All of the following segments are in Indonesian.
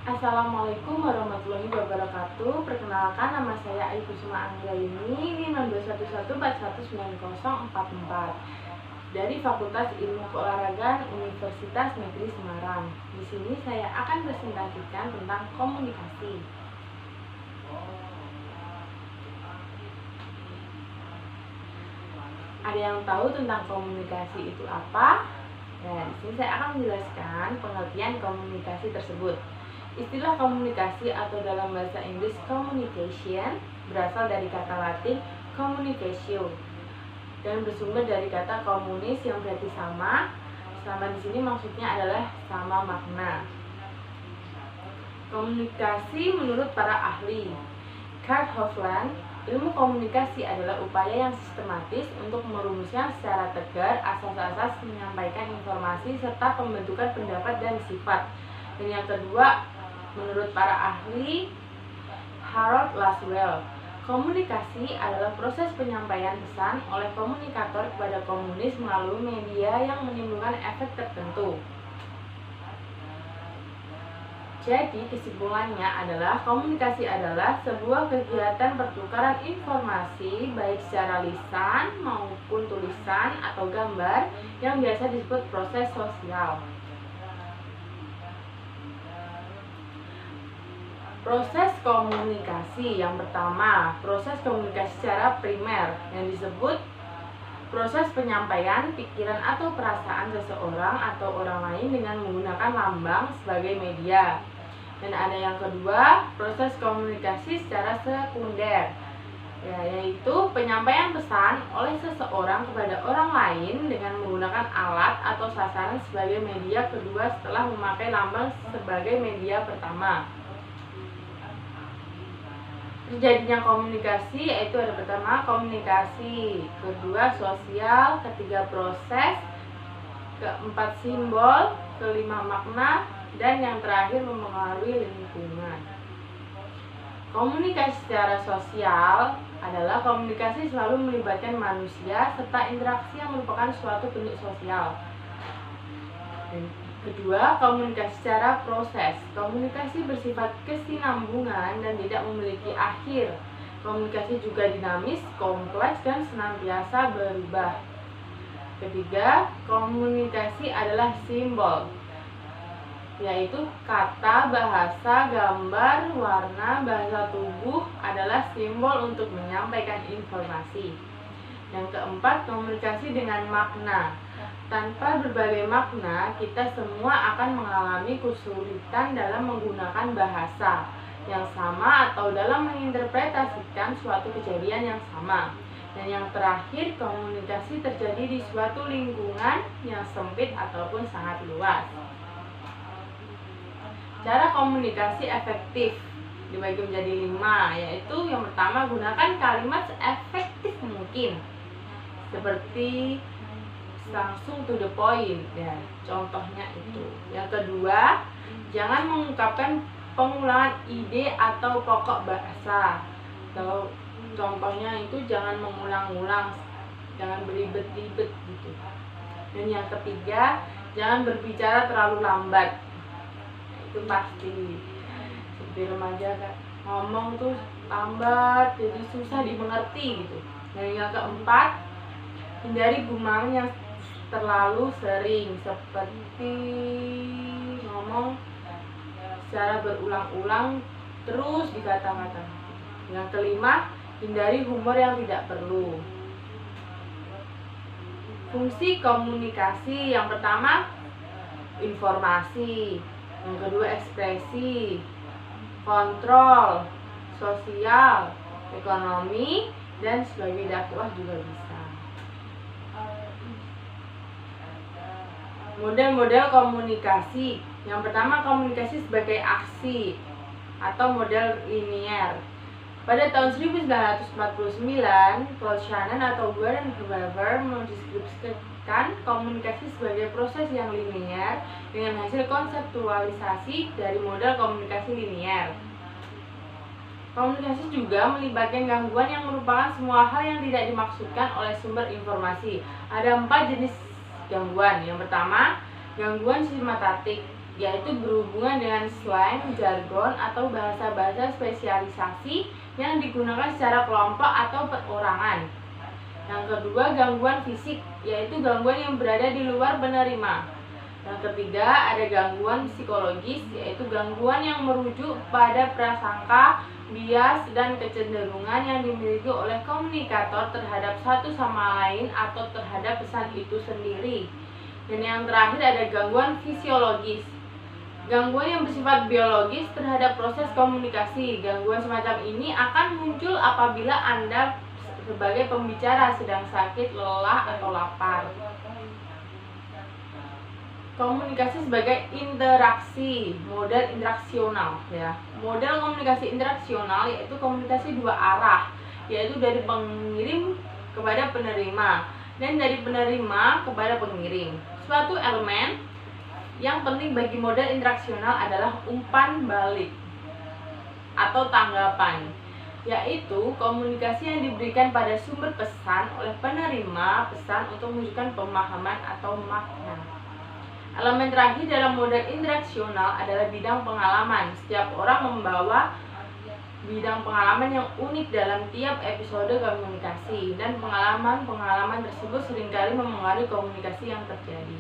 Assalamualaikum warahmatullahi wabarakatuh. Perkenalkan, nama saya Ayu Kusuma Anggraini, NIM 211419044 dari Fakultas Ilmu Keolahragaan Universitas Negeri Semarang. Di sini saya akan presentasikan tentang komunikasi. Ada yang tahu tentang komunikasi itu apa? Nah, di sini saya akan menjelaskan pengertian komunikasi tersebut. Istilah komunikasi atau dalam bahasa Inggris communication berasal dari kata Latin communicatio dan bersumber dari kata komunis yang berarti sama. Sama di sini maksudnya adalah sama makna. Komunikasi menurut para ahli Kurt Hoffland, ilmu komunikasi adalah upaya yang sistematis untuk merumuskan secara tegar asas-asas menyampaikan informasi serta pembentukan pendapat dan sifat. Dan yang kedua, menurut para ahli Harold Laswell, komunikasi adalah proses penyampaian pesan oleh komunikator kepada komunis melalui media yang menimbulkan efek tertentu. Jadi kesimpulannya adalah komunikasi adalah sebuah kegiatan pertukaran informasi baik secara lisan maupun tulisan atau gambar yang biasa disebut proses sosial. Proses komunikasi yang pertama, proses komunikasi secara primer yang disebut proses penyampaian pikiran atau perasaan seseorang atau orang lain dengan menggunakan lambang sebagai media. Dan ada yang kedua, proses komunikasi secara sekunder, yaitu penyampaian pesan oleh seseorang kepada orang lain dengan menggunakan alat atau sasaran sebagai media kedua setelah memakai lambang sebagai media pertama. Terjadinya komunikasi yaitu ada pertama komunikasi, kedua sosial, ketiga proses, keempat simbol, kelima makna, dan yang terakhir mempengaruhi lingkungan. Komunikasi secara sosial adalah komunikasi selalu melibatkan manusia serta interaksi yang merupakan suatu bentuk sosial. Dan kedua, komunikasi secara proses. Komunikasi bersifat kesinambungan dan tidak memiliki akhir. Komunikasi juga dinamis, kompleks, dan senantiasa berubah. Ketiga, komunikasi adalah simbol, yaitu kata, bahasa, gambar, warna, bahasa tubuh adalah simbol untuk menyampaikan informasi. Yang keempat, komunikasi dengan makna. Tanpa berbagai makna, kita semua akan mengalami kesulitan dalam menggunakan bahasa yang sama atau dalam menginterpretasikan suatu kejadian yang sama. Dan yang terakhir, komunikasi terjadi di suatu lingkungan yang sempit ataupun sangat luas. Cara komunikasi efektif dibagi menjadi 5, yaitu yang pertama, gunakan kalimat seefektif mungkin, seperti langsung to the point, ya contohnya itu. Yang kedua, jangan mengungkapkan pengulangan ide atau pokok bahasa, atau contohnya itu jangan mengulang-ulang, jangan beribet-ibet gitu. Dan yang ketiga, jangan berbicara terlalu lambat. Itu pasti seperti remaja kan, ngomong tuh lambat jadi susah dimengerti gitu. Dan yang keempat, hindari gumangan yang terlalu sering, seperti ngomong secara berulang-ulang terus dikata-kata. Yang kelima, hindari humor yang tidak perlu. Fungsi komunikasi yang pertama, informasi. Yang kedua, ekspresi, kontrol, sosial, ekonomi, dan sebagai dakwah juga bisa. Model-model komunikasi. Yang pertama, komunikasi sebagai aksi atau model linier. Pada tahun 1949, Paul Shannon atau Warren Weaver mendeskripsikan komunikasi sebagai proses yang linier dengan hasil konseptualisasi dari model komunikasi linier. Komunikasi juga melibatkan gangguan yang merupakan semua hal yang tidak dimaksudkan oleh sumber informasi. Ada 4 jenis gangguan. Yang pertama, gangguan sistematik. yaitu berhubungan dengan slang, jargon, atau bahasa-bahasa spesialisasi yang digunakan secara kelompok atau perorangan. Yang kedua, gangguan fisik, yaitu gangguan yang berada di luar penerima. Yang ketiga, ada gangguan psikologis, yaitu gangguan yang merujuk pada prasangka, bias, dan kecenderungan yang dimiliki oleh komunikator terhadap satu sama lain atau terhadap pesan itu sendiri. Dan yang terakhir ada gangguan fisiologis. Gangguan yang bersifat biologis terhadap proses komunikasi. Gangguan semacam ini akan muncul apabila Anda sebagai pembicara sedang sakit, lelah, atau lapar. Komunikasi sebagai interaksi, model interaksional ya. Model komunikasi interaksional yaitu komunikasi dua arah, yaitu dari pengirim kepada penerima dan dari penerima kepada pengirim. Suatu elemen yang penting bagi model interaksional adalah umpan balik atau tanggapan, yaitu komunikasi yang diberikan pada sumber pesan oleh penerima pesan untuk menunjukkan pemahaman atau makna. Elemen terakhir dalam model interaksional adalah bidang pengalaman. Setiap orang membawa bidang pengalaman yang unik dalam tiap episode komunikasi, dan pengalaman-pengalaman tersebut seringkali memengaruhi komunikasi yang terjadi.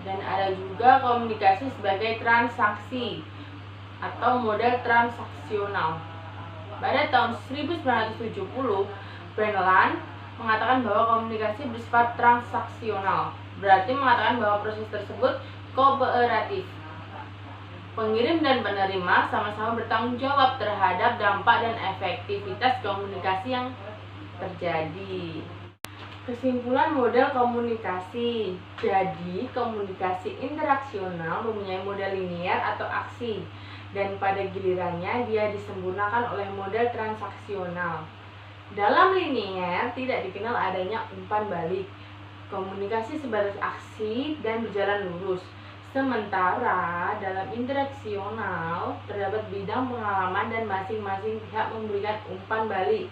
Dan ada juga komunikasi sebagai transaksi atau model transaksional. Pada tahun 1970, Brennan mengatakan bahwa komunikasi bersifat transaksional, berarti mengatakan bahwa proses tersebut kooperatif. Pengirim dan penerima sama-sama bertanggung jawab terhadap dampak dan efektivitas komunikasi yang terjadi. Kesimpulan model komunikasi. Jadi, komunikasi interaksional mempunyai model linier atau aksi, dan pada gilirannya dia disempurnakan oleh model transaksional. Dalam linier tidak dikenal adanya umpan balik. Komunikasi sebatas aksi dan berjalan lurus. Sementara dalam interaksional terdapat bidang pengalaman dan masing-masing pihak memberikan umpan balik.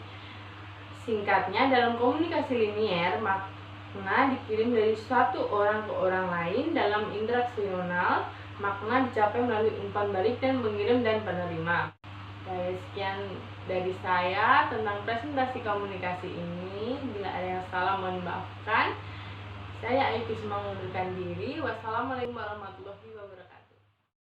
Singkatnya, dalam komunikasi linier, makna dikirim dari satu orang ke orang lain. Dalam interaksional, makna dicapai melalui umpan balik dan pengirim dan penerima. Sekian dari saya tentang presentasi komunikasi ini. Bila ada yang salah, mohon dimaafkan. Saya Ayu Kusuma mengundurkan diri. Wassalamualaikum warahmatullahi wabarakatuh.